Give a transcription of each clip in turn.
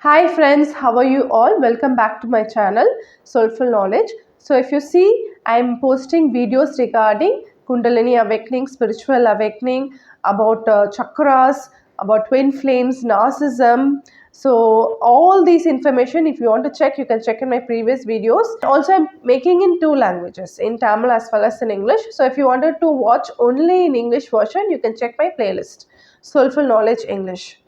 Hi friends, how are you all? Welcome back to my channel Soulful Knowledge. So if you see, I'm posting videos regarding Kundalini awakening, spiritual awakening, about chakras, about twin flames, narcissism. So all these information, if you want to check, you can check in my previous videos. Also, I'm making in two languages, in Tamil as well as in English. So if you wanted to watch only in English version, you can check my playlist, Soulful Knowledge English.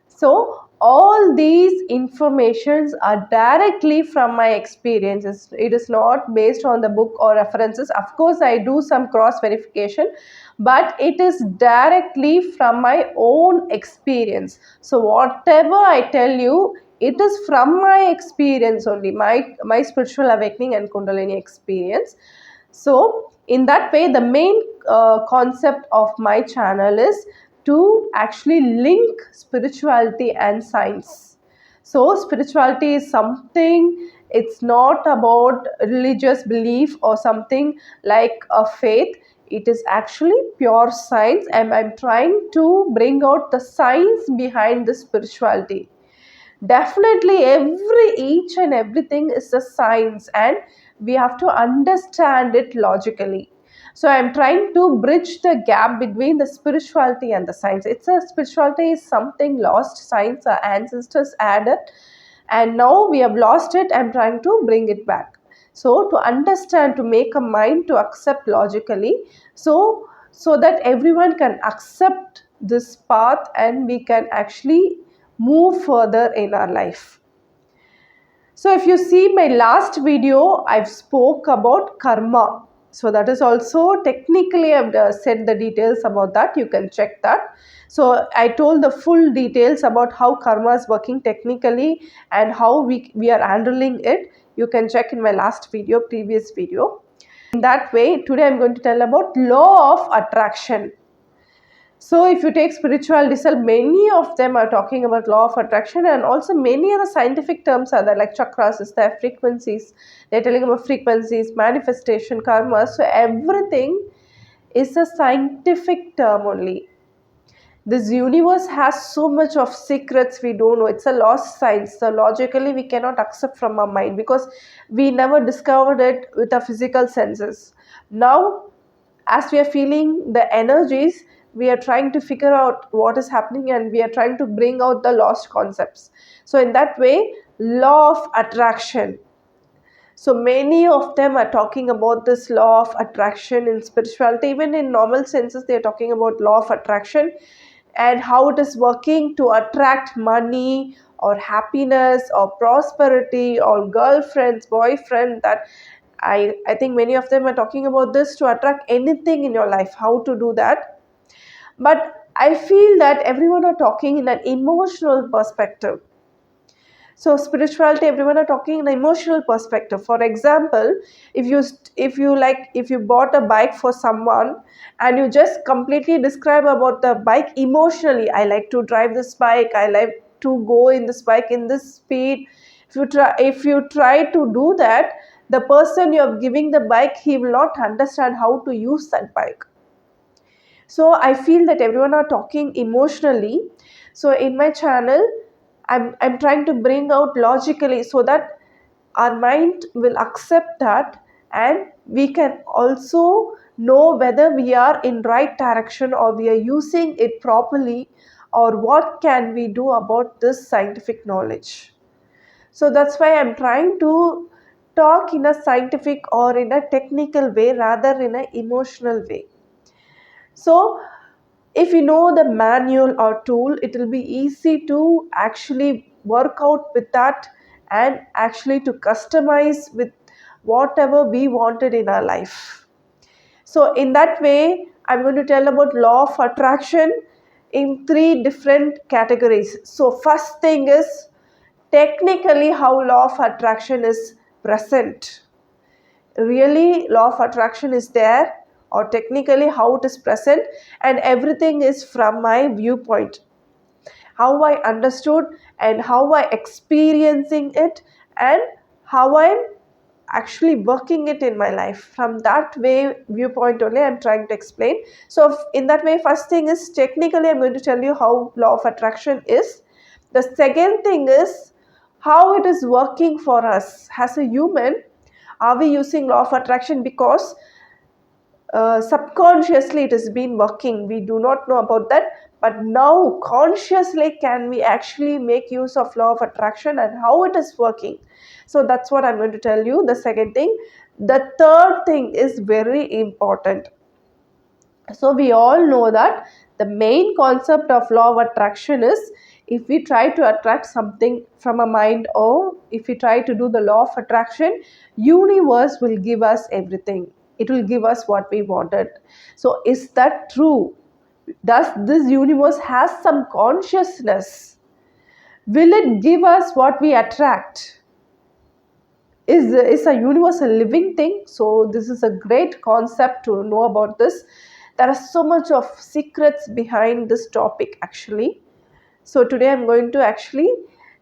So all these informations are directly from my experiences. It is not based on the book or references. Of course, I do some cross verification, but it is directly from my own experience. So whatever I tell you, it is from my experience only, my spiritual awakening and Kundalini experience. So in that way, the main concept of my channel is to actually link spirituality and science. So spirituality is something, it's not about religious belief or something like a faith. It is actually pure science, and I'm trying to bring out the science behind the spirituality. Definitely each and everything is a science, and we have to understand it logically. So I'm trying to bridge the gap between the spirituality and the science. It's a spirituality is something lost, science our ancestors added, and now we have lost it. I'm trying to bring it back. So to understand, to make a mind to accept logically, so that everyone can accept this path and we can actually move further in our life. So if you see my last video, I've spoke about karma. So that is also technically I've said the details about that. You can check that. So I told the full details about how karma is working technically and how we are handling it. You can check in my last video, previous video. In that way, today I'm going to tell about law of attraction. So if you take spirituality, many of them are talking about law of attraction, and also many other scientific terms are there, like chakras is there, frequencies. They're telling about frequencies, manifestation, karma. So everything is a scientific term only. This universe has so much of secrets we don't know. It's a lost science. So logically we cannot accept from our mind because we never discovered it with our physical senses. Now as we are feeling the energies, we are trying to figure out what is happening, and we are trying to bring out the lost concepts. So in that way, law of attraction. So many of them are talking about this law of attraction in spirituality. Even in normal senses, they are talking about law of attraction and how it is working to attract money or happiness or prosperity or girlfriends, boyfriend. That I think many of them are talking about this to attract anything in your life, how to do that. But I feel that everyone are talking in an emotional perspective. So spirituality, everyone are talking in an emotional perspective. For example, if you bought a bike for someone and you just completely describe about the bike emotionally, I like to drive this bike, I like to go in this bike in this speed. If you try to do that, the person you're giving the bike, he will not understand how to use that bike. So I feel that everyone are talking emotionally. So in my channel, I'm trying to bring out logically so that our mind will accept that, and we can also know whether we are in right direction or we are using it properly, or what can we do about this scientific knowledge. So that's why I'm trying to talk in a scientific or in a technical way rather in an emotional way. So if you know the manual or tool, it will be easy to actually work out with that and actually to customize with whatever we wanted in our life. So in that way, I'm going to tell about law of attraction in three different categories. So first thing is technically how law of attraction is present. Really, law of attraction is there, or technically how it is present, and everything is from my viewpoint, how I understood and how I experiencing it, and how I'm actually working it in my life. From that way viewpoint only I'm trying to explain. So in that way, first thing is technically I'm going to tell you how law of attraction is. The second thing is how it is working for us as a human. Are we using law of attraction because subconsciously it has been working? We do not know about that, but now consciously can we actually make use of law of attraction and how it is working? So that's what I'm going to tell you, the second thing. The third thing is very important. So we all know that the main concept of law of attraction is, if we try to attract something from a mind, or if we try to do the law of attraction, universe will give us everything. It will give us what we wanted. So is that true? Does this universe has some consciousness? Will it give us what we attract? Is a universe a living thing? So this is a great concept to know about this. There are so much of secrets behind this topic actually. So today I'm going to actually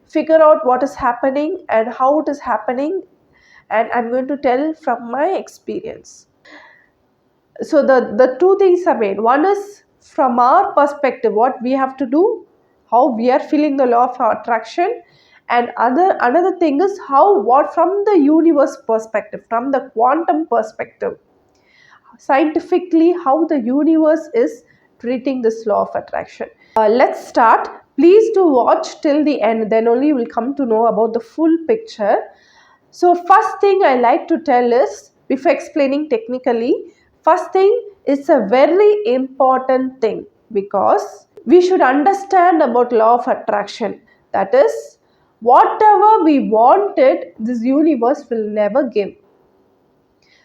figure out what is happening and how it is happening, and I'm going to tell from my experience. So the two things are made. One is from our perspective, what we have to do, how we are feeling the law of attraction, and another thing is how, what from the universe perspective, from the quantum perspective, scientifically how the universe is treating this law of attraction. Let's start. Please do watch till the end, then only you will come to know about the full picture. So first thing I like to tell is, before explaining technically, first thing is a very important thing, because we should understand about law of attraction. That is, whatever we wanted, this universe will never give.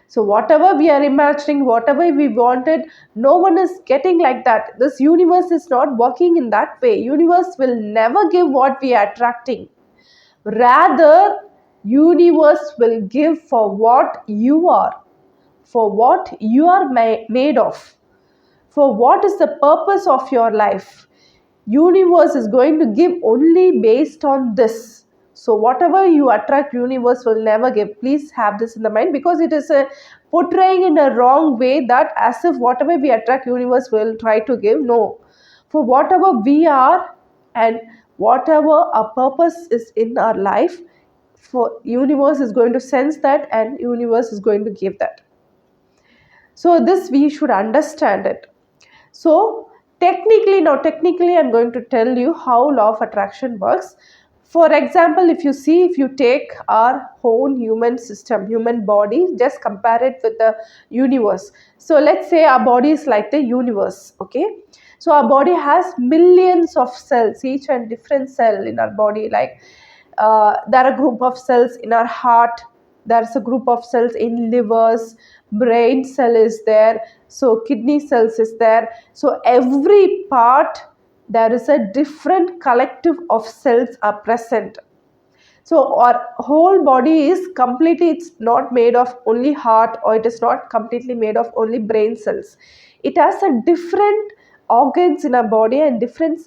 So whatever we are imagining, whatever we wanted, no one is getting like that. This universe is not working in that way. Universe will never give what we are attracting. Rather, universe will give for what you are, for what you are made of, for what is the purpose of your life. Universe is going to give only based on this. So whatever you attract, universe will never give. Please have this in the mind, because it is a portraying in a wrong way, that as if whatever we attract, universe will try to give. No, for whatever we are and whatever our purpose is in our life, for universe is going to sense that, and universe is going to give that. So this we should understand it. So technically I'm going to tell you how law of attraction works. For example, if you see, if you take our own human system, human body, just compare it with the universe. So let's say our body is like the universe, okay? So our body has millions of cells, each and different cell in our body. Like there are a group of cells in our heart, there's a group of cells in livers, brain cell is there, so kidney cells is there. So every part, there is a different collective of cells are present. So our whole body is completely, it's not made of only heart, or it is not completely made of only brain cells. It has a different organs in our body, and different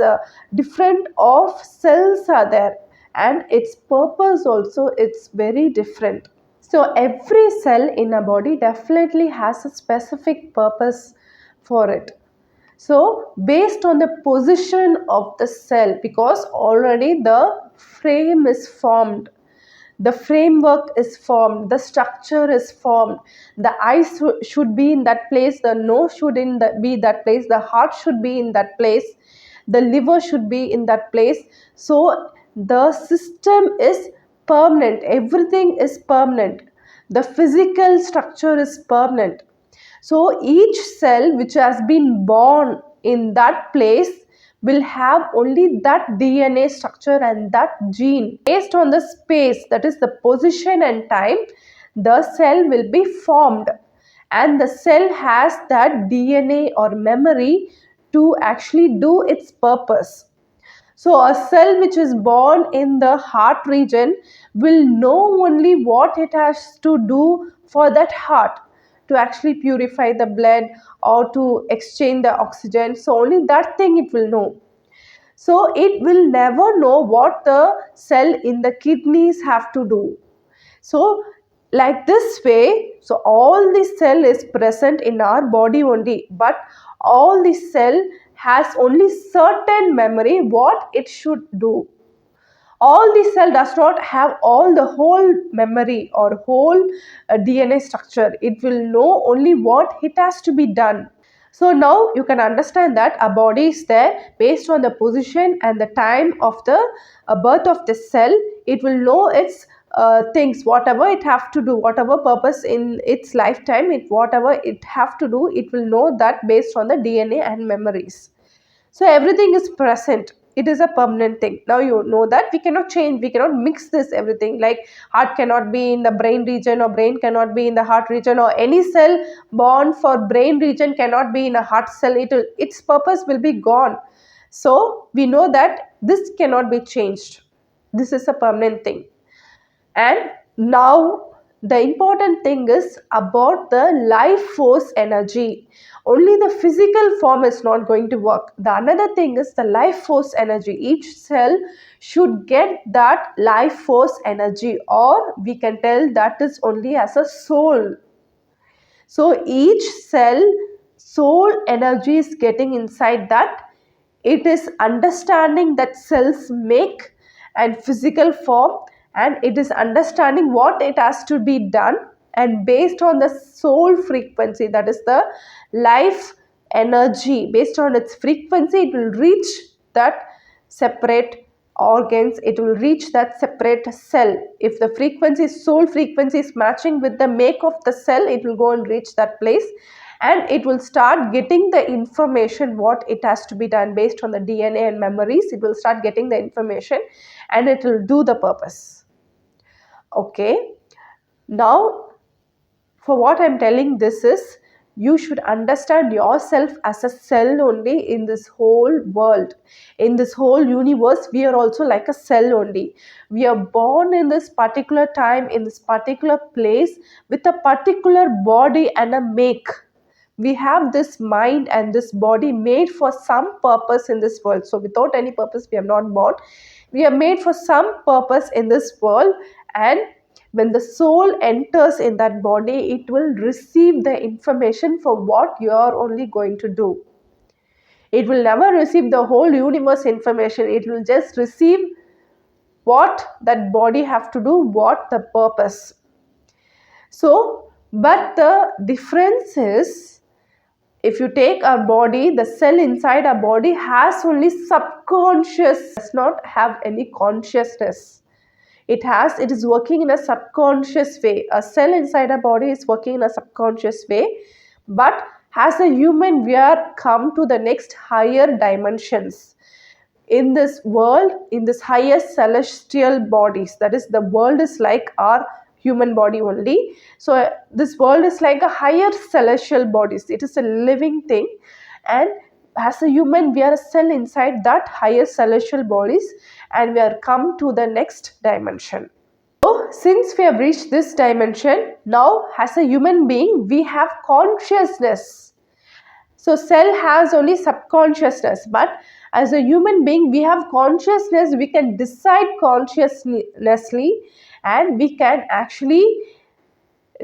of cells are there, and its purpose also, it's very different. So every cell in a body definitely has a specific purpose for it. So based on the position of the cell, because already the frame is formed, the framework is formed, the structure is formed, the eyes should be in that place, the nose should be that place, the heart should be in that place, the liver should be in that place. So the system is permanent, everything is permanent, the physical structure is permanent. So each cell which has been born in that place will have only that DNA structure and that gene. Based on the space, that is the position and time, the cell will be formed, and the cell has that DNA or memory to actually do its purpose. So a cell which is born in the heart region will know only what it has to do for that heart, to actually purify the blood or to exchange the oxygen. So only that thing it will know. So it will never know what the cell in the kidneys have to do. So like this way, so all the cell is present in our body only, but all the cell has only certain memory what it should do. All the cell does not have all the whole memory or whole DNA structure. It will know only what it has to be done. So now you can understand that a body is there based on the position and the time of the birth of the cell. It will know its things, whatever it have to do, whatever purpose in its lifetime, whatever it have to do, it will know that based on the DNA and memories. So everything is present. It is a permanent thing. Now you know that we cannot change, we cannot mix this everything. Like heart cannot be in the brain region, or brain cannot be in the heart region, or any cell born for brain region cannot be in a heart cell. Its purpose will be gone. So we know that this cannot be changed. This is a permanent thing. And now the important thing is about the life force energy. Only the physical form is not going to work. The another thing is the life force energy. Each cell should get that life force energy, or we can tell that is only as a soul. So each cell soul energy is getting inside that. It is understanding that cells make and physical form, and it is understanding what it has to be done, and based on the soul frequency, that is the life energy, based on its frequency, it will reach that separate organs, it will reach that separate cell. If the frequency, soul frequency, is matching with the make of the cell, it will go and reach that place, and it will start getting the information what it has to be done based on the DNA and memories. It will start getting the information and it will do the purpose. Okay, now for what I'm telling this is, you should understand yourself as a cell only in this whole world. In this whole universe, we are also like a cell only. We are born in this particular time, in this particular place, with a particular body and a make. We have this mind and this body made for some purpose in this world. So without any purpose, we are not born. We are made for some purpose in this world, and when the soul enters in that body, it will receive the information for what you are only going to do. It will never receive the whole universe information. It will just receive what that body have to do, what the purpose. So, but the difference is, if you take our body, the cell inside our body has only subconscious, does not have any consciousness. It is working in a subconscious way. A cell inside our body is working in a subconscious way. But as a human, we are come to the next higher dimensions. In this world, in this higher celestial bodies, that is, the world is like our human body only. So this world is like a higher celestial bodies. It is a living thing, and as a human, we are a cell inside that higher celestial bodies, and we are come to the next dimension. So since we have reached this dimension, now as a human being, we have consciousness. So cell has only subconsciousness, but as a human being, we have consciousness. We can decide consciously, and we can actually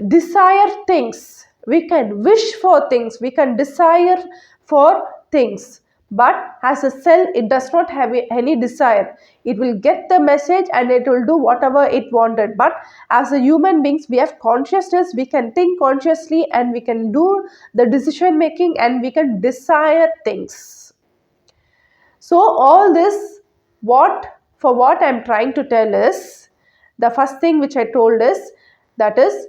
desire things. We can wish for things. We can desire for things. But as a cell, it does not have any desire. It will get the message and it will do whatever it wanted. But as a human beings, we have consciousness. We can think consciously, and we can do the decision making, and we can desire things. So all this, what I'm trying to tell is, the first thing which I told is, that is,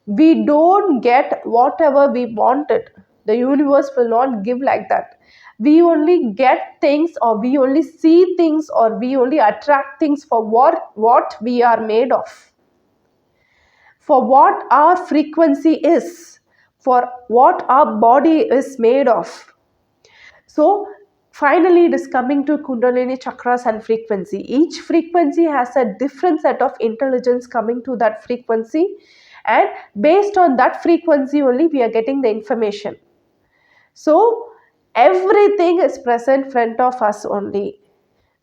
we don't get whatever we wanted. The universe will not give like that. We only get things, or we only see things, or we only attract things for what we are made of, for what our frequency is, for what our body is made of. So finally, it is coming to Kundalini chakras and frequency. Each frequency has a different set of intelligence coming to that frequency, and based on that frequency only, we are getting the information. So everything is present front of us only.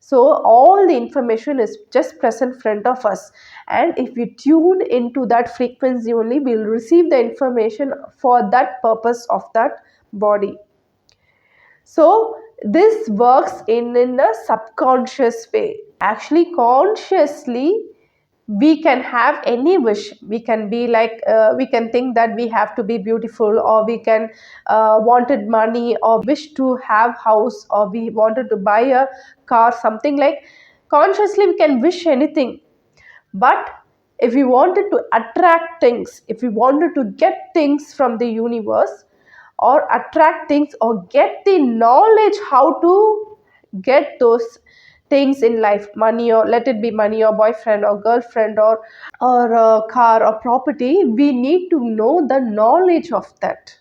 So all the information is just present front of us, and if we tune into that frequency only, we will receive the information for that purpose of that body. So this works in a subconscious way. Actually, consciously we can have any wish. We can be like, we can think that we have to be beautiful, or we can wanted money, or wish to have house, or we wanted to buy a car, something like. Consciously we can wish anything. But if we wanted to attract things, if we wanted to get things from the universe, or attract things, or get the knowledge how to get those things in life, money, or let it be money, or boyfriend, or girlfriend, or a car, or property, we need to know the knowledge of that.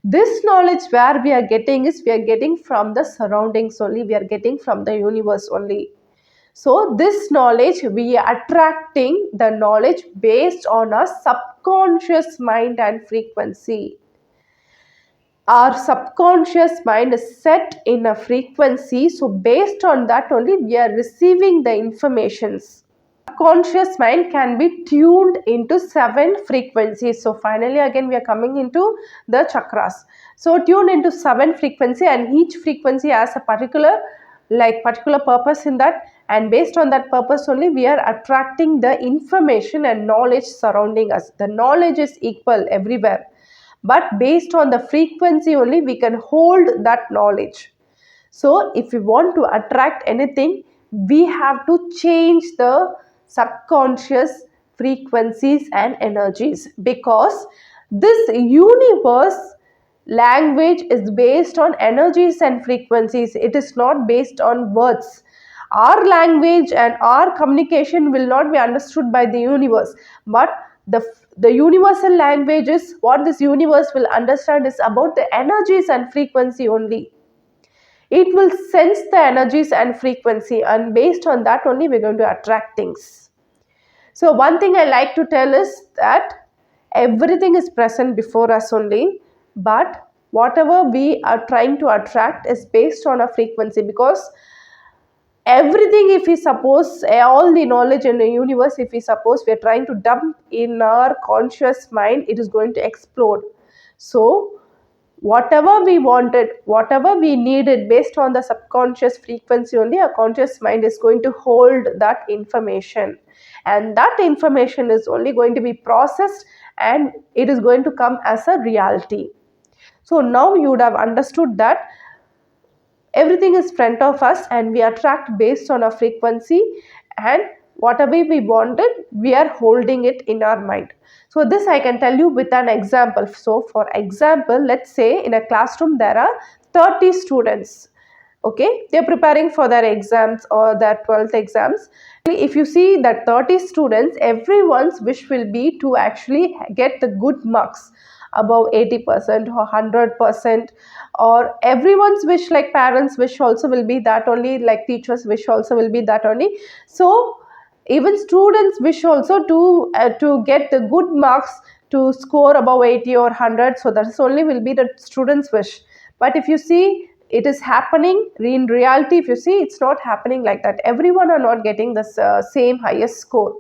This knowledge where we are getting is, we are getting from the surroundings only, we are getting from the universe only. So this knowledge, we are attracting the knowledge based on our subconscious mind and frequency. Our subconscious mind is set in a frequency, so based on that only we are receiving the informations. Conscious mind can be tuned into 7 frequencies. So finally again we are coming into the chakras. So tuned into 7 frequency, and each frequency has a particular purpose in that, and based on that purpose only we are attracting the information and knowledge surrounding us. The knowledge is equal everywhere, but based on the frequency only we can hold that knowledge. So if we want to attract anything, we have to change the subconscious frequencies and energies, because this universe language is based on energies and frequencies. It is not based on words. Our language and our communication will not be understood by the universe, but the universal language is what this universe will understand is about the energies and frequency only. It will sense the energies and frequency, and based on that only we're going to attract things. So one thing I like to tell is that everything is present before us only, but whatever we are trying to attract is based on a frequency, because everything, if we suppose all the knowledge in the universe, if we suppose we are trying to dump in our conscious mind, it is going to explode. So whatever we wanted, whatever we needed, based on the subconscious frequency only, our conscious mind is going to hold that information, and that information is only going to be processed, and it is going to come as a reality. So now you would have understood that everything is front of us, and we attract based on a frequency, and whatever we wanted, we are holding it in our mind. So this I can tell you with an example. So for example, let's say in a classroom there are 30 students. Okay, they're preparing for their exams or their 12th exams. If you see that 30 students, everyone's wish will be to actually get the good marks above 80% or 100%, or everyone's wish, like parents wish also will be that only, like teachers wish also will be that only. So even students wish also to get the good marks, to score above 80 or 100. So that's only will be the students wish. But if you see, it is happening in reality, if you see, it's not happening like that. Everyone are not getting the same highest score.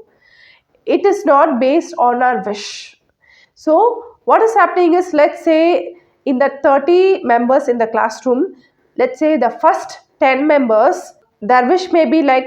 It is not based on our wish. So what is happening is, let's say in the 30 members in the classroom, let's say the first 10 members, their wish may be like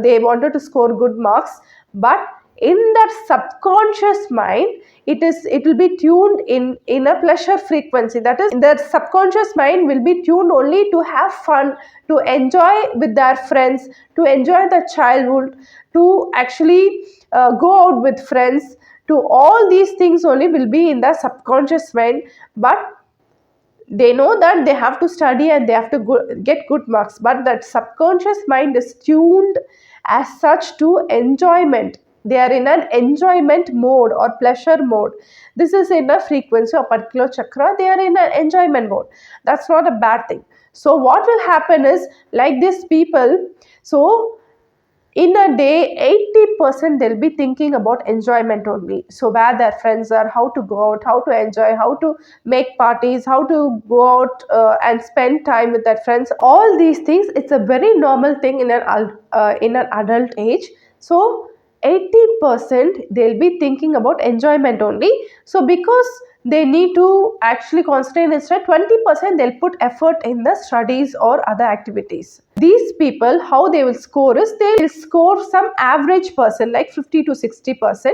they wanted to score good marks, but in that subconscious mind, it will be tuned in a pleasure frequency. That is, the subconscious mind will be tuned only to have fun, to enjoy with their friends, to enjoy the childhood, to actually go out with friends, to all these things only will be in the subconscious mind. But they know that they have to study and they have to get good marks, but that subconscious mind is tuned as such to enjoyment. They are in an enjoyment mode or pleasure mode. This is in a frequency or particular chakra, they are in an enjoyment mode. That's not a bad thing. So what will happen is, like these people, so in a day 80% they'll be thinking about enjoyment only. So where their friends are, how to go out, how to enjoy, how to make parties, how to go out and spend time with their friends, all these things. It's a very normal thing in an adult age. So 80% they'll be thinking about enjoyment only. So because they need to actually concentrate instead 20% they'll put effort in the studies or other activities. These people, how they will score is they'll score some average person like 50 to 60%,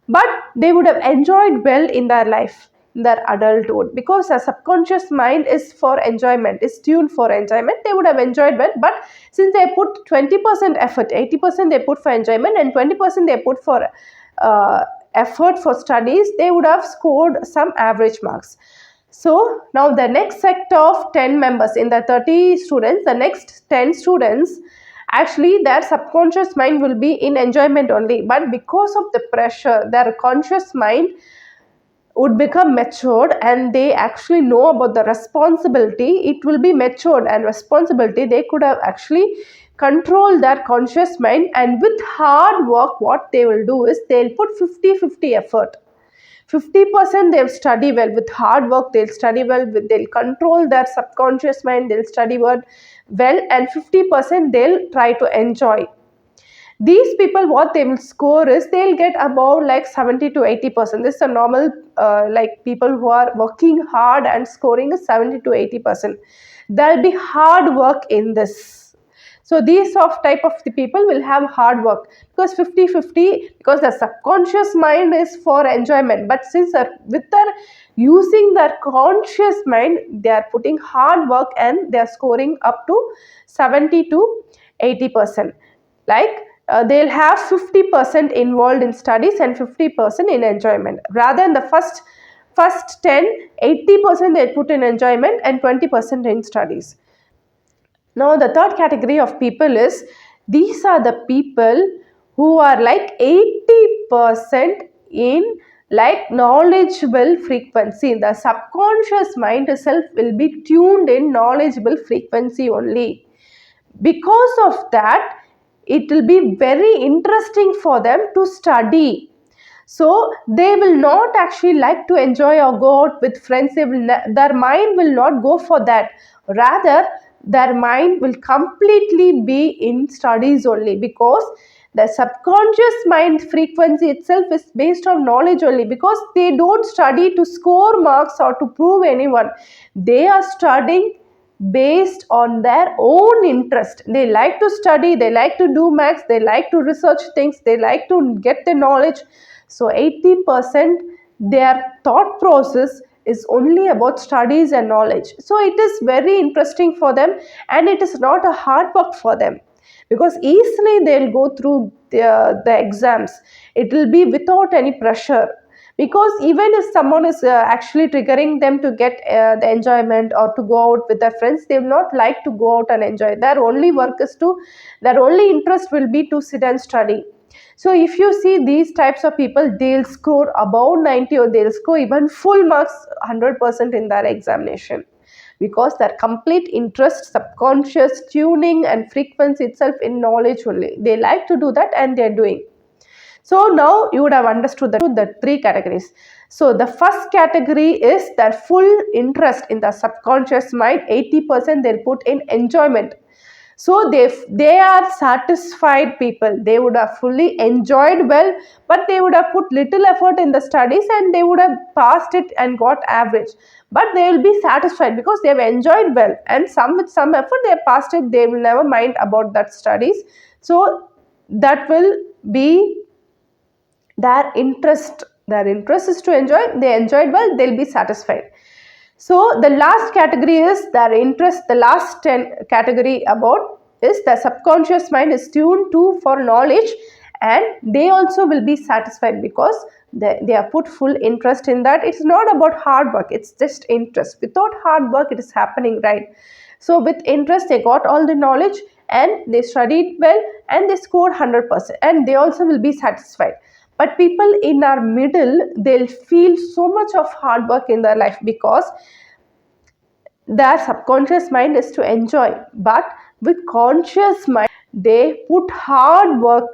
but they would have enjoyed well in their life, in their adulthood, because a subconscious mind is for enjoyment, is tuned for enjoyment. They would have enjoyed well, but since they put 20% effort, 80% they put for enjoyment and 20% they put for effort for studies, they would have scored some average marks. So now the next set of 10 members, in the 30 students, the next 10 students, actually their subconscious mind will be in enjoyment only, but because of the pressure, their conscious mind would become matured and they actually know about the responsibility. It will be matured and responsibility. They could have actually controlled their conscious mind, and with hard work what they will do is they'll put 50-50 effort. 50% they'll study well. With hard work they'll study well, they'll control their subconscious mind, they'll study well, and 50% they'll try to enjoy. These people, what they will score is they'll get about like 70 to 80%. This is a normal like people who are working hard and scoring is 70 to 80%. There'll be hard work in this. So these of type of the people will have hard work, because 50-50, because the subconscious mind is for enjoyment, but since with their using their conscious mind, they are putting hard work and they are scoring up to 70 to 80%. Like they'll have 50% involved in studies and 50% in enjoyment. Rather than the first 10, 80% they put in enjoyment and 20% in studies. Now the third category of people is, these are the people who are like 80% in like knowledgeable frequency. The subconscious mind itself will be tuned in knowledgeable frequency only. Because of that, it will be very interesting for them to study. So they will not actually like to enjoy or go out with friends. Their mind will not go for that. Rather, their mind will completely be in studies only, because the subconscious mind frequency itself is based on knowledge only, because they don't study to score marks or to prove anyone. They are studying based on their own interest. They like to study, they like to do maths, they like to research things, they like to get the knowledge. So 80% their thought process is only about studies and knowledge. So it is very interesting for them, and it is not a hard work for them, because easily they'll go through the exams. It will be without any pressure, because even if someone is actually triggering them to get the enjoyment or to go out with their friends, they will not like to go out and enjoy. Their only interest will be to sit and study. So if you see these types of people, they'll score above 90 or they'll score even full marks 100% in their examination, because their complete interest, subconscious tuning and frequency itself in knowledge only. They like to do that and they're doing. So now you would have understood the three categories. So the first category is their full interest in the subconscious mind. 80% they'll put in enjoyment. So they are satisfied people. They would have fully enjoyed well, but they would have put little effort in the studies and they would have passed it and got average. But they will be satisfied because they have enjoyed well, and with some effort they have passed it. They will never mind about that studies. So that will be their interest. Their interest is to enjoy. They enjoyed well, they'll be satisfied. So the last category is their interest. The last 10 category about is the subconscious mind is tuned to for knowledge, and they also will be satisfied because they have put full interest in that. It's not about hard work, it's just interest. Without hard work it is happening, right? So with interest they got all the knowledge and they studied well and they scored 100%, and they also will be satisfied. But people in our middle, they'll feel so much of hard work in their life because their subconscious mind is to enjoy. But with conscious mind, they put hard work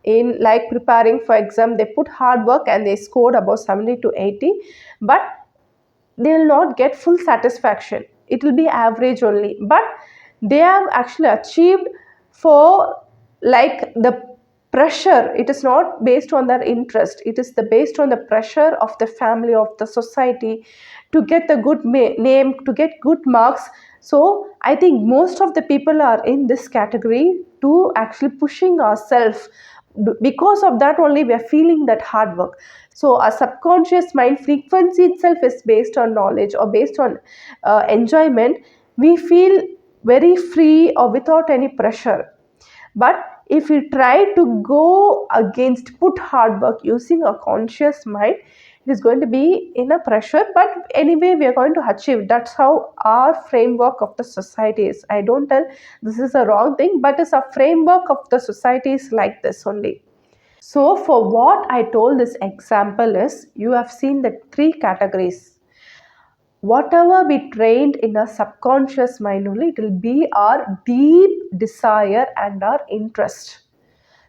in, like preparing for exam. They put hard work and they scored about 70 to 80, but they will not get full satisfaction. It will be average only. But they have actually achieved for like the pressure. It is not based on their interest, it is the based on the pressure of the family, of the society, to get the good name, to get good marks. So I think most of the people are in this category to actually pushing ourselves. Because of that only we are feeling that hard work. So our subconscious mind frequency itself is based on knowledge or based on enjoyment. We feel very free or without any pressure. But if we try to go against, put hard work using a conscious mind, it is going to be in a pressure, but anyway we are going to achieve. That's how our framework of the society is. I don't tell this is a wrong thing, but it's a framework of the society is like this only. So for what I told this example is, you have seen the three categories. Whatever we trained in our subconscious mind only, it will be our deep desire and our interest.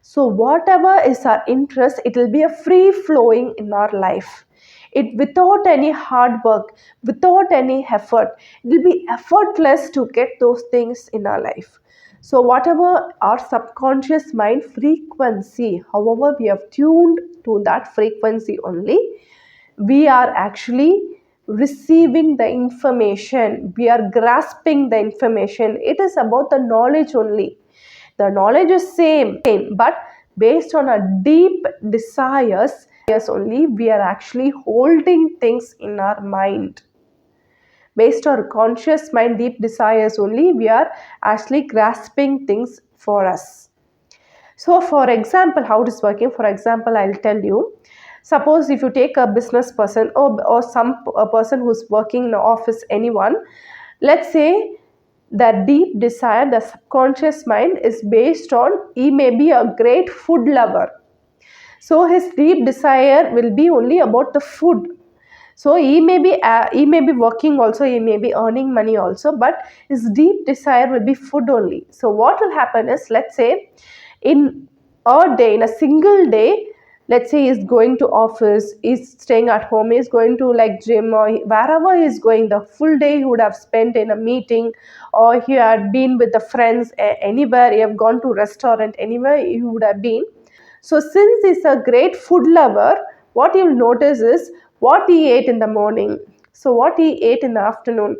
So whatever is our interest, it will be a free flowing in our life. It without any hard work, without any effort, it will be effortless to get those things in our life. So whatever our subconscious mind frequency, however we have tuned to that frequency only, we are actually receiving the information, we are grasping the information. It is about the knowledge only. The knowledge is same, but based on our deep desires only, we are actually holding things in our mind. Based on conscious mind deep desires only, we are actually grasping things for us. So for example, how it is working, for example, I'll tell you. Suppose if you take a business person, or some a person who's working in the office, anyone, let's say the deep desire, the subconscious mind is based on, he may be a great food lover. So his deep desire will be only about the food. So he may be working also, he may be earning money also, but his deep desire will be food only. So what will happen is, let's say in a day, in a single day, let's say he's going to office, he's staying at home, he's going to like gym, or wherever he's going, the full day he would have spent in a meeting, or he had been with the friends, anywhere he have gone to restaurant, anywhere he would have been. So since he's a great food lover, what you'll notice is what he ate in the morning, so what he ate in the afternoon,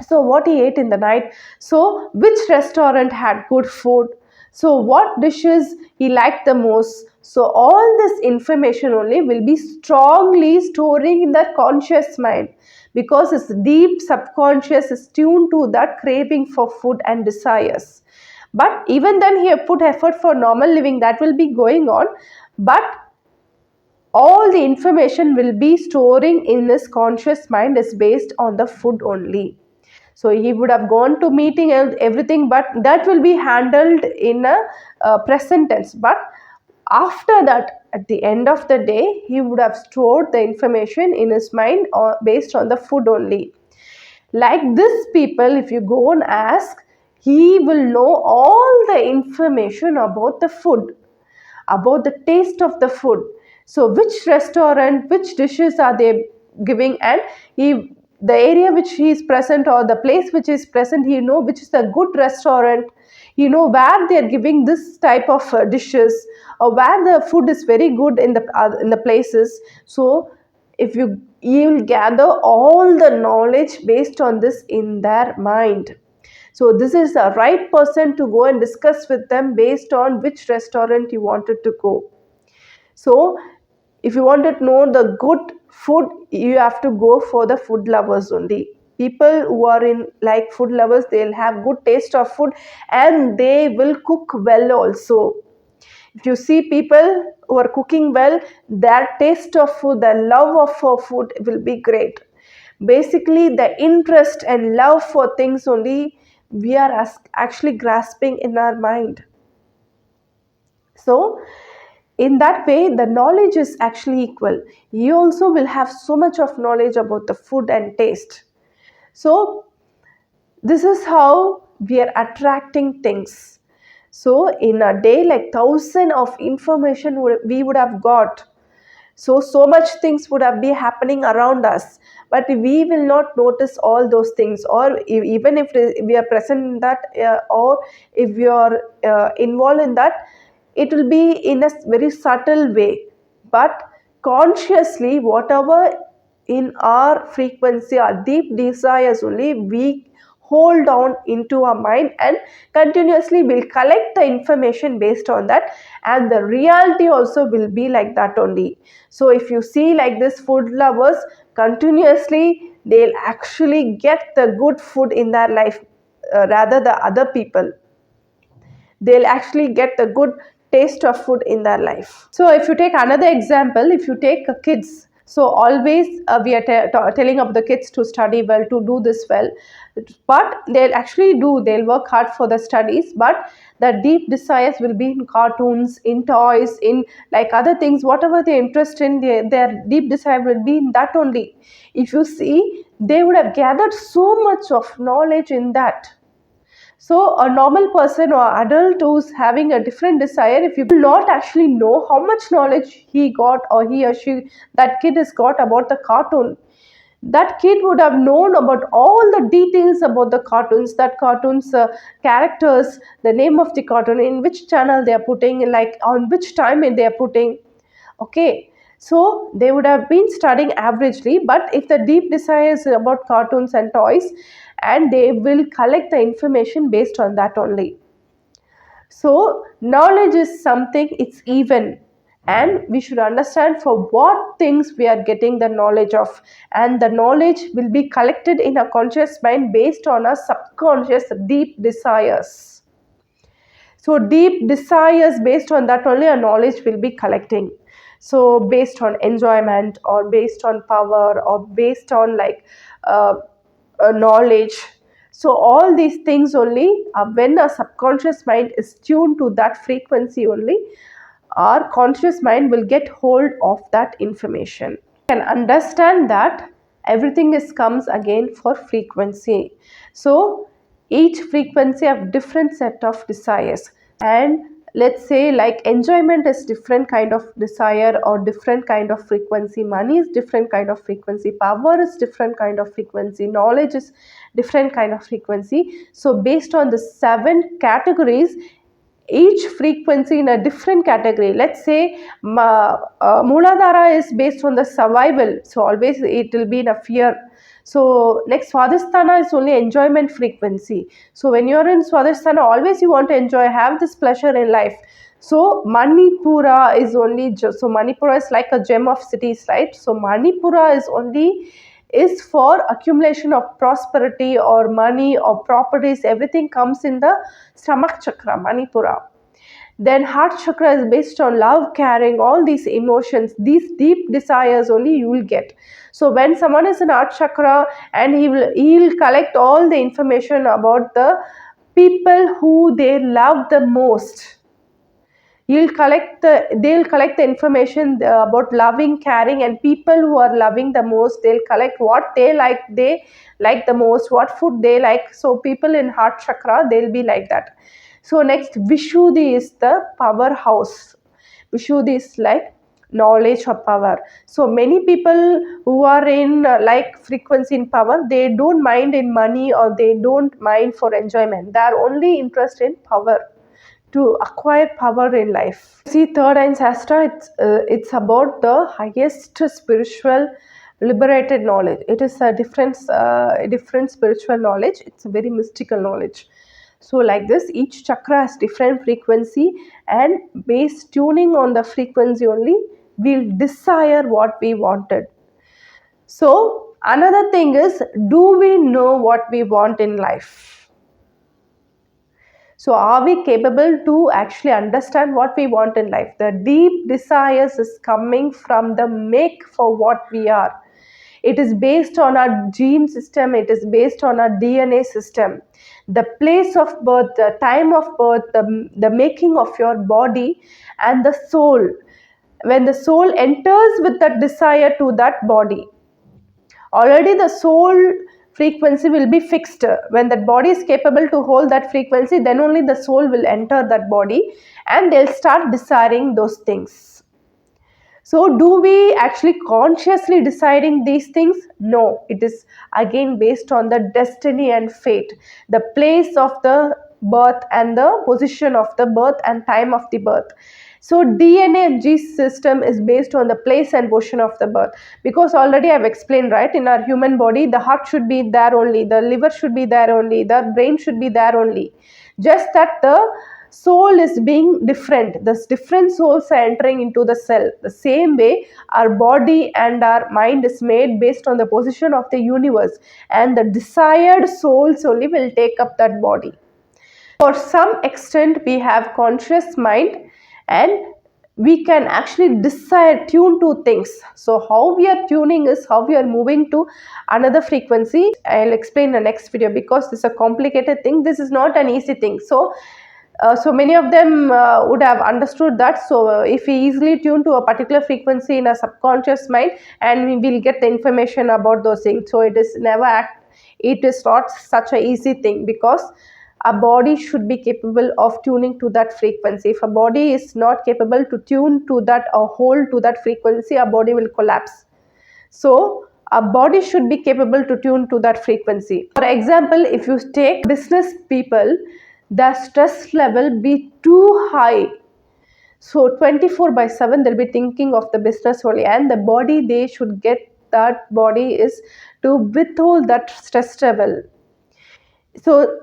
so what he ate in the night, so which restaurant had good food, so what dishes he liked the most. So all this information only will be strongly storing in that conscious mind, because his deep subconscious is tuned to that craving for food and desires. But even then he have put effort for normal living, that will be going on, but all the information will be storing in his conscious mind is based on the food only. So he would have gone to meeting and everything, but that will be handled in a present tense. But after that, at the end of the day, he would have stored the information in his mind based on the food only. Like this people, if you go and ask, he will know all the information about the food, about the taste of the food. So which restaurant, which dishes are they giving, and he, the area which he is present or the place which is present, he know which is a good restaurant, you know where they are giving this type of dishes, or where the food is very good in the places. So if you will gather all the knowledge based on this in their mind. So this is the right person to go and discuss with them based on which restaurant you wanted to go. So if you want to know the good food, you have to go for the food lovers only. People who are in like food lovers, they'll have good taste of food and they will cook well also. If you see people who are cooking well, their taste of food, their love of for food will be great. Basically the interest and love for things only we are actually grasping in our mind. So in that way the knowledge is actually equal. You also will have so much of knowledge about the food and taste. So this is how we are attracting things. So in a day, like thousand of information we would have got. So much things would have been happening around us, but we will not notice all those things. Or even if we are present in that, or if we are involved in that, it will be in a very subtle way, but consciously whatever in our frequency, our deep desires only, we hold on into our mind and continuously will collect the information based on that, and the reality also will be like that only. So if you see like this, food lovers continuously, they'll actually get the good food in their life, rather the other people, they'll actually get the good taste of food in their life. So if you take another example, if you take kids, so always we are telling of the kids to study well, to do this well, but they'll work hard for the studies, but the deep desires will be in cartoons, in toys, in like other things, whatever they interest in, their deep desire will be in that only. If you see, they would have gathered so much of knowledge in that. So a normal person or adult who's having a different desire, if you will not actually know how much knowledge he got or he or she, that kid has got about the cartoon, that kid would have known about all the details about the cartoons, that cartoons characters, the name of the cartoon, in which channel they are putting, like on which time they are putting. Okay, so they would have been studying averagely, but if the deep desire is about cartoons and toys, and they will collect the information based on that only. So knowledge is something, it's even, and we should understand for what things we are getting the knowledge of, and the knowledge will be collected in a conscious mind based on our subconscious deep desires. So deep desires, based on that only a knowledge will be collecting. So based on enjoyment, or based on power, or based on like knowledge. So all these things only, when our subconscious mind is tuned to that frequency only, our conscious mind will get hold of that information and understand that everything is comes again for frequency. So each frequency have different set of desires, and let's say like enjoyment is different kind of desire or different kind of frequency, money is different kind of frequency, power is different kind of frequency, knowledge is different kind of frequency. So based on the 7 categories, each frequency in a different category. Let's say Muladhara is based on the survival, so always it will be in a fear. So next Swadhisthana is only enjoyment frequency. So when you're in Swadhisthana, always you want to enjoy, have this pleasure in life. So Manipura is only so Manipura is like a gem of cities, right? So Manipura is for accumulation of prosperity or money or properties, everything comes in the stomach chakra, Manipura. Then heart chakra is based on love, caring, all these emotions, these deep desires only you will get. So when someone is in heart chakra, and he'll collect all the information about the people who they love the most. They'll collect the information about loving, caring, and people who are loving the most. They'll collect what they like the most, what food they like. So people in heart chakra, they'll be like that. So next Vishuddhi is the powerhouse. Vishuddhi is like knowledge or power. So many people who are in like frequency in power, they don't mind in money, or they don't mind for enjoyment. They are only interested in power, to acquire power in life. See, third eye shastra, it's about the highest spiritual liberated knowledge. It is a different spiritual knowledge. It's a very mystical knowledge. So like this, each chakra has different frequency, and based tuning on the frequency only, we'll desire what we wanted. So another thing is, do we know what we want in life? So are we capable to actually understand what we want in life? The deep desires is coming from the make for what we are. It is based on our gene system, it is based on our DNA system. The place of birth, the time of birth, the making of your body, and the soul. When the soul enters with that desire to that body, already the soul frequency will be fixed. When that body is capable to hold that frequency, then only the soul will enter that body, and they'll start desiring those things. So do we actually consciously deciding these things? No, it is again based on the destiny and fate, the place of the birth and the position of the birth and time of the birth. So DNA and G system is based on the place and position of the birth, because already I've explained, right, in our human body the heart should be there only, the liver should be there only, the brain should be there only, just that the soul is being different. The different souls are entering into the cell. The same way our body and our mind is made based on the position of the universe, and the desired souls only will take up that body. For some extent we have conscious mind, and we can actually decide, tune to things. So how we are tuning is how we are moving to another frequency. I'll explain in the next video, because this is a complicated thing. This is not an easy thing. So many of them would have understood that. So if we easily tune to a particular frequency in a subconscious mind, and we will get the information about those things. So it is not such a easy thing, because a body should be capable of tuning to that frequency. If a body is not capable to tune to that or hold to that frequency, a body will collapse. So a body should be capable to tune to that frequency. For example, if you take business people, the stress level be too high. So 24/7 they'll be thinking of the business only, and the body, they should get that body is to withhold that stress level. So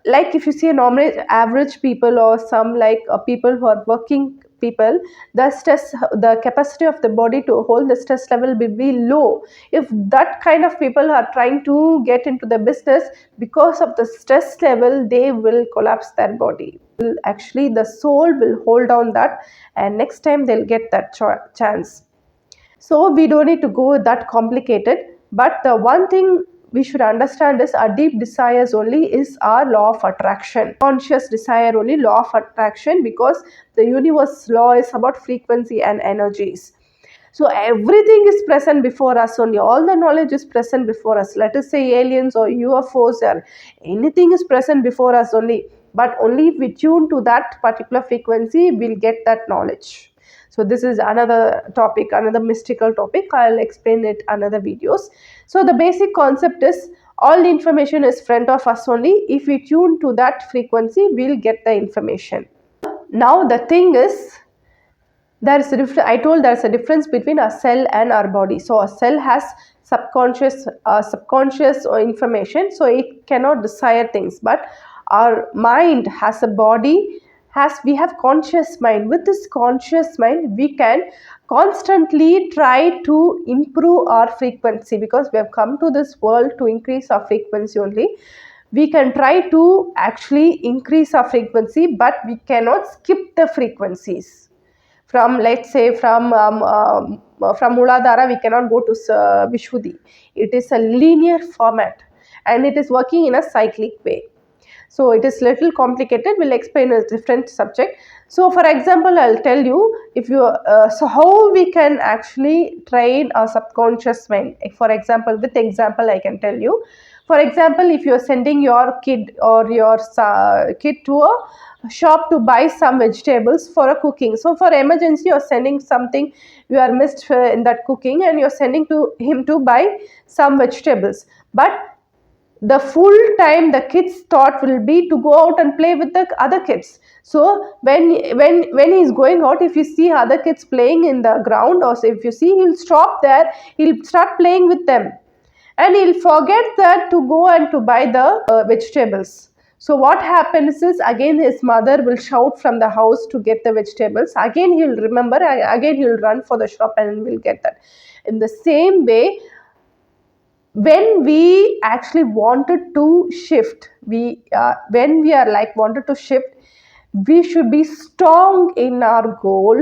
like if you see a normal average people, or some like people who are working people, the capacity of the body to hold the stress level will be low. If that kind of people are trying to get into the business, because of the stress level, they will collapse their body. Actually the soul will hold down that, and next time they'll get that chance. So we don't need to go that complicated, but the one thing we should understand is our deep desires only is our law of attraction. Conscious desire only law of attraction, because the universe law is about frequency and energies. So everything is present before us only. All the knowledge is present before us. Let us say aliens or UFOs or anything is present before us only. But only if we tune to that particular frequency, we'll get that knowledge. So this is another topic, another mystical topic. I'll explain it another videos. So the basic concept is all the information is front of us only. If we tune to that frequency, we'll get the information. Now the thing is, there's a difference. I told there's a difference between a cell and our body. So a cell has subconscious information, so it cannot desire things. But our mind has a body, we have conscious mind. With this conscious mind, we can constantly try to improve our frequency, because we have come to this world to increase our frequency only. We can try to actually increase our frequency, but we cannot skip the frequencies. From, let's say, from Muladhara we cannot go to Vishuddhi. It is a linear format, and it is working in a cyclic way. So it is little complicated. We'll explain a different subject. So for example, I'll tell you, if you so how we can actually train our subconscious mind. For example, with example I can tell you. For example, if you are sending your kid or your kid to a shop to buy some vegetables for a cooking. So for emergency, you are sending something, you are missed in that cooking, and you are sending to him to buy some vegetables. But the full time the kid's thought will be to go out and play with the other kids. So when he is going out, if you see other kids playing in the ground, or if you see, he'll stop there, he'll start playing with them, and he'll forget that to go and to buy the vegetables. So what happens is, again his mother will shout from the house to get the vegetables. Again he'll remember, again he'll run for the shop and will get that. In the same way, when we actually wanted to shift, when we are like wanted to shift, we should be strong in our goal,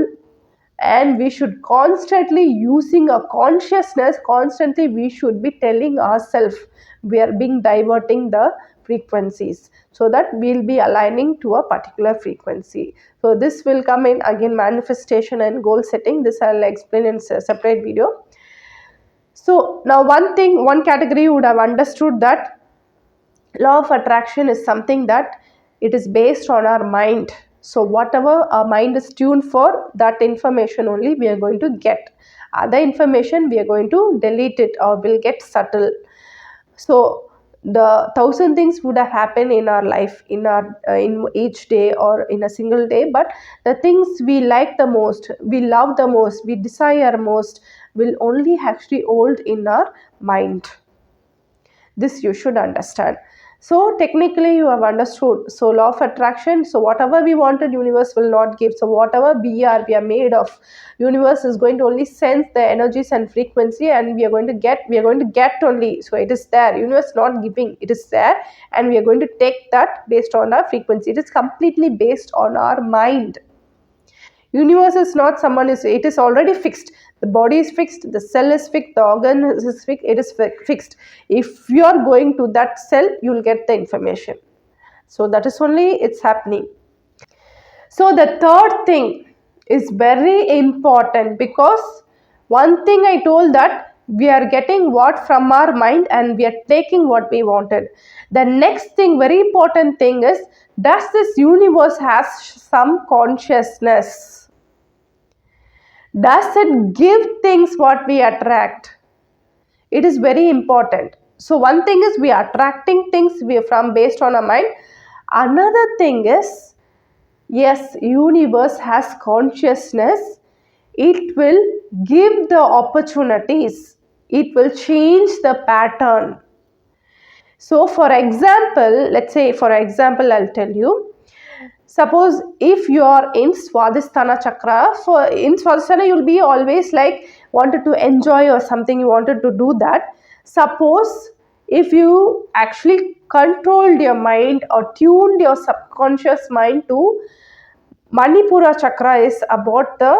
and we should constantly using a consciousness. Constantly we should be telling ourselves we are being diverting the frequencies, so that we'll be aligning to a particular frequency. So this will come in again manifestation and goal setting. This I'll explain in a separate video. So now one category you would have understood that law of attraction is something that it is based on our mind. So whatever our mind is tuned for, that information only we are going to get. Other information we are going to delete it, or will get subtle. So the thousand things would have happened in our life, in our in each day or in a single day, but the things we like the most, we love the most, we desire most, will only actually hold in our mind. This you should understand. So technically you have understood, so law of attraction, so whatever we wanted, universe will not give. So whatever we are made of, universe is going to only sense the energies and frequency, and we are going to get only. So it is there, universe not giving, it is there, and we are going to take that based on our frequency. It is completely based on our mind. Universe is not someone, is it is already fixed. The body is fixed, the cell is fixed, the organ is fixed, it is fixed. If you are going to that cell, you will get the information. So that is only it's happening. So the third thing is very important, because one thing I told that we are getting what from our mind and we are taking what we wanted. The next thing, very important thing, is does this universe has some consciousness? Does it give things what we attract? It is very important. So one thing is we are attracting things we from based on our mind. Another thing is, yes, universe has consciousness. It will give the opportunities. It will change the pattern. So for example, let's say for example, I'll tell you. Suppose if you are in Swadhisthana chakra, for in Swadhisthana you'll be always like wanted to enjoy or something, you wanted to do that. Suppose if you actually controlled your mind or tuned your subconscious mind to Manipura chakra, is about the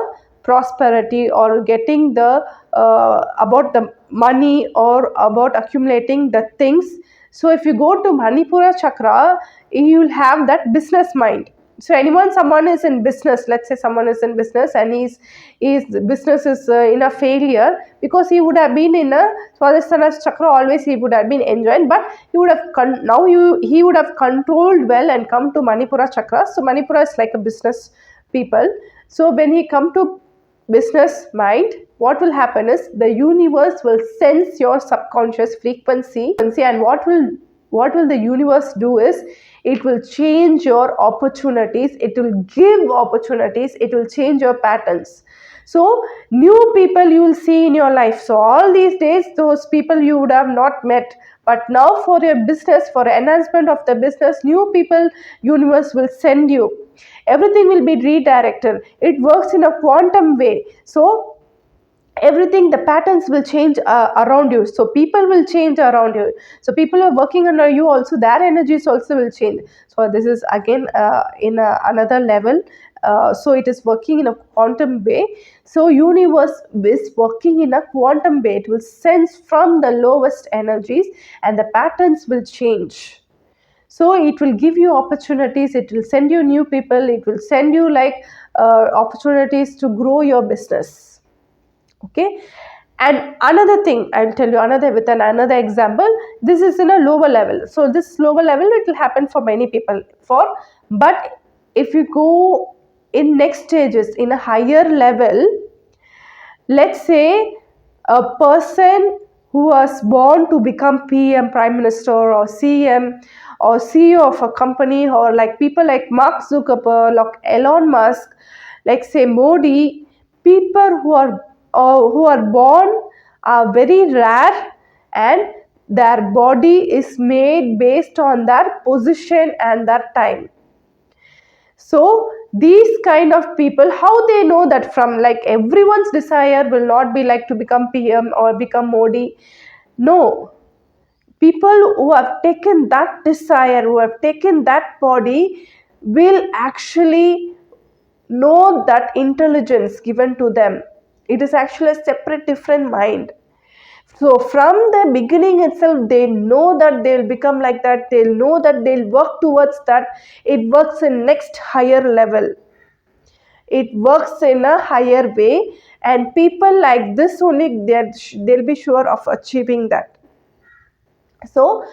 prosperity or getting the about the money or about accumulating the things. So if you go to Manipura chakra, you will have that business mind. So someone is in business, let's say someone is in business and his business is in a failure, because he would have been in a Swadhisthana chakra, always he would have been enjoying, but he would have he would have controlled well and come to Manipura chakra. So Manipura is like a business people. So when he come to business mind, what will happen is the universe will sense your subconscious frequency, and what will the universe do is it will change your opportunities, it will give opportunities, it will change your patterns. So new people you will see in your life. So all these days those people you would have not met, but now for your business, for enhancement of the business, new people universe will send you. Everything will be redirected. It works in a quantum way. So everything, the patterns will change around you. So people will change around you. So people are working under you also, their energies also will change. So this is again in another level. So it is working in a quantum way. So universe is working in a quantum way. It will sense from the lowest energies and the patterns will change. So it will give you opportunities, it will send you new people, it will send you like opportunities to grow your business. Okay. And another thing I'll tell you, another example, this is in a lower level. So this lower level, it will happen for many people, but if you go in next stages in a higher level, let's say a person who was born to become PM, Prime Minister, or CM, or CEO of a company, or like people like Mark Zuckerberg, like Elon Musk, like say Modi, people who are born are very rare, and their body is made based on their position and their time. So these kind of people, how they know that? From like everyone's desire will not be like to become PM or become Modi. No, people who have taken that desire, who have taken that body, will actually know that intelligence given to them. It is actually a separate different mind. So from the beginning itself, they know that they'll become like that, they'll know that they'll work towards that. It works in next higher level, it works in a higher way, and people like this only, they'll be sure of achieving that. So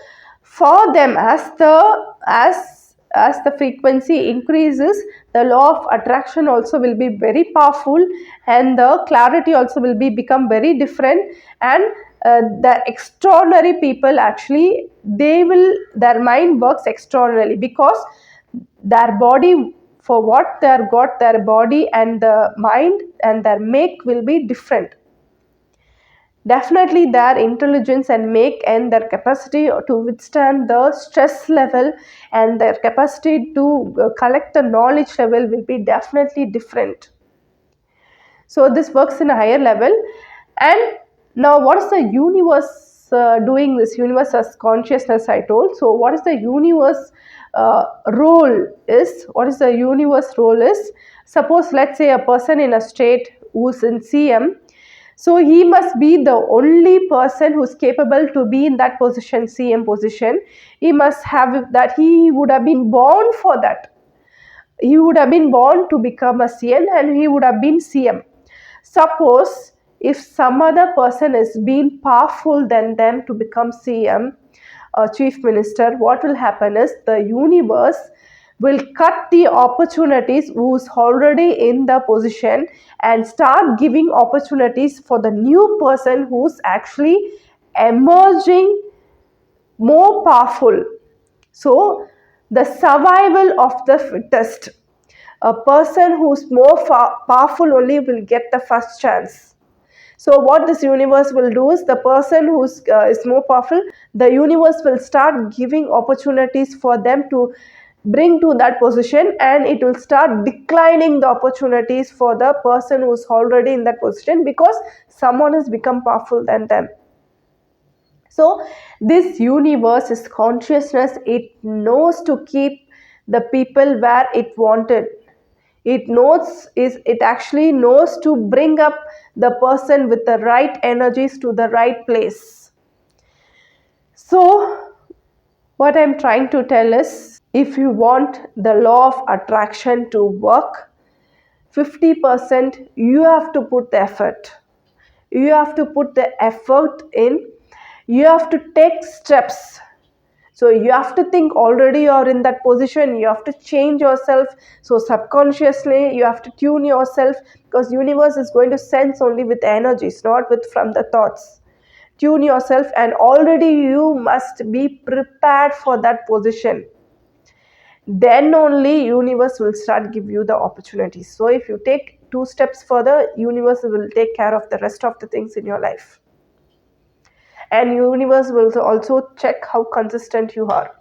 for them, as the frequency increases, the law of attraction also will be very powerful, and the clarity also will be become very different, and the extraordinary people, actually their mind works extraordinarily, because their body, for what they are got, their body and the mind and their make will be different. Definitely their intelligence and make and their capacity to withstand the stress level and their capacity to collect the knowledge level will be definitely different. So this works in a higher level. And now what is the universe doing? This universe as consciousness, I told. So what is the universe role is? What is the universe role is? Suppose, let's say, a person in a state who's in CM, so he must be the only person who's capable to be in that position, CM position. He must have that, he would have been born for that. He would have been born to become a CM, and he would have been CM. Suppose if some other person is being powerful than them to become CM, chief minister, what will happen is the universe will cut the opportunities who's already in the position and start giving opportunities for the new person who's actually emerging more powerful. So the survival of the fittest, a person who's more powerful only will get the first chance. So what this universe will do is, the person who's is more powerful, the universe will start giving opportunities for them to bring to that position, and it will start declining the opportunities for the person who's already in that position, because someone has become powerful than them. So this universe is consciousness. It knows to keep the people where it wanted. It actually knows to bring up the person with the right energies to the right place. So what I'm trying to tell is, if you want the law of attraction to work, 50% you have to put the effort. You have to put the effort in. You have to take steps. So you have to think, already you are in that position, you have to change yourself. So subconsciously you have to tune yourself, because universe is going to sense only with energies, not with from the thoughts. Tune yourself, and already you must be prepared for that position. Then only universe will start give you the opportunities. So if you take 2 steps further, universe will take care of the rest of the things in your life. And universe will also check how consistent you are.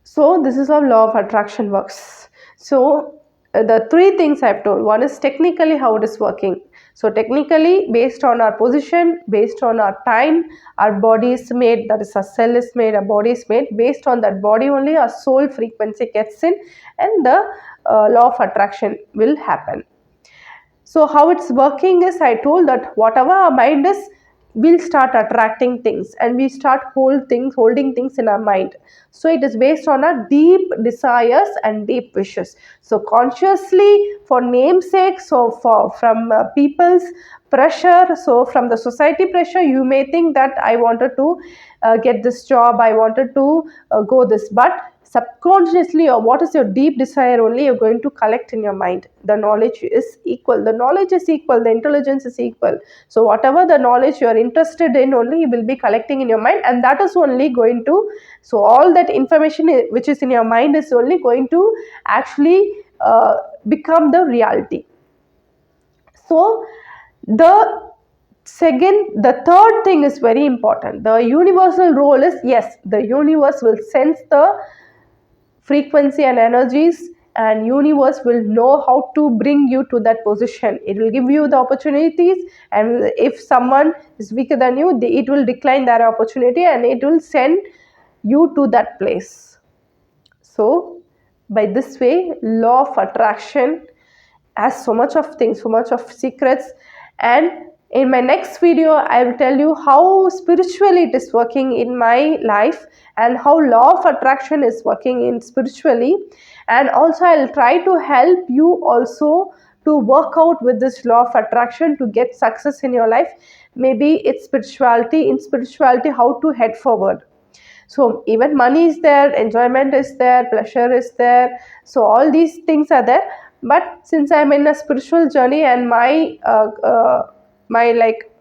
So this is how law of attraction works. So the 3 things I've told. One is technically how it is working. So technically, based on our position, based on our time, our body is made, that is, our cell is made, our body is made. Based on that body only, our soul frequency gets in, and the law of attraction will happen. So how it's working is, I told that whatever our mind is, we'll start attracting things, and we start holding things in our mind. So it is based on our deep desires and deep wishes. So consciously, for namesake, so from people's pressure, so from the society pressure, you may think that I wanted to get this job, I wanted to go this, but subconsciously, or what is your deep desire only, you're going to collect in your mind. The knowledge is equal, the intelligence is equal. So whatever the knowledge you are interested in only, you will be collecting in your mind, and that is only going to, so all that information which is in your mind is only going to actually become the reality. So the third thing is very important. The universal role is, yes, the universe will sense the frequency and energies, and universe will know how to bring you to that position. It will give you the opportunities, and if someone is weaker than you, it will decline that opportunity, and it will send you to that place. So by this way, law of attraction has so much of things, so much of secrets. And in my next video, I will tell you how spiritually it is working in my life, and how law of attraction is working in spiritually. And also I'll try to help you also to work out with this law of attraction to get success in your life. Maybe it's spirituality, in spirituality how to head forward. So even money is there, enjoyment is there, pleasure is there, so all these things are there. But since I'm in a spiritual journey, and my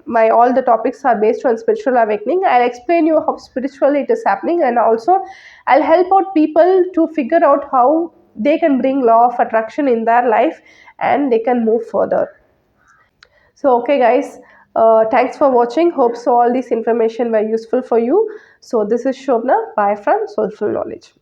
my all the topics are based on spiritual awakening. I'll explain you how spiritually it is happening, and also I'll help out people to figure out how they can bring law of attraction in their life and they can move further. So okay guys, thanks for watching. Hope so all this information were useful for you. So this is Shobna. Bye from Soulful Knowledge.